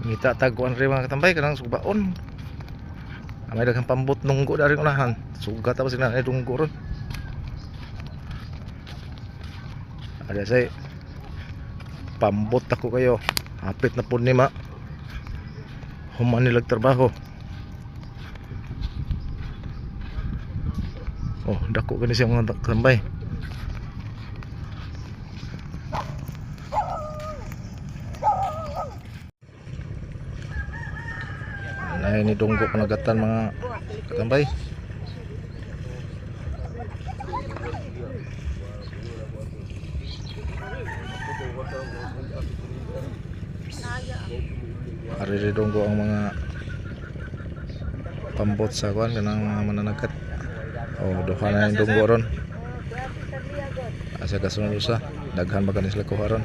Ngita taguan rin mga katambay kanang subaon. May daghang pambot nunggo dari unahan. Sugat tapos sila ay dunggo ron. Ada say pambot ako kayo. Hapit na punima. Human nilag trabaho. Oh, dako gani siya mga katambay. Nah, ini dunggo penagatan mga katambay. Ari dunggo ang mga pambot sa kuan kanang mga mananagat. Oh, duha na yung dunggo ron. Asa kasunod usa, daghan ba kanis sila kuha ron.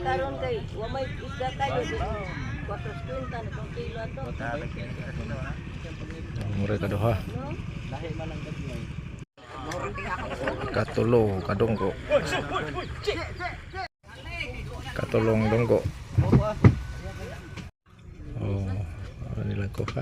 Karon kay wa may isda tayo. 4.50 na kung kilo ato. Mura ka duha. Lahi man ang gagmay. Katulo kadunggo. Katulong dunggo. Oh, ano nilang kuha.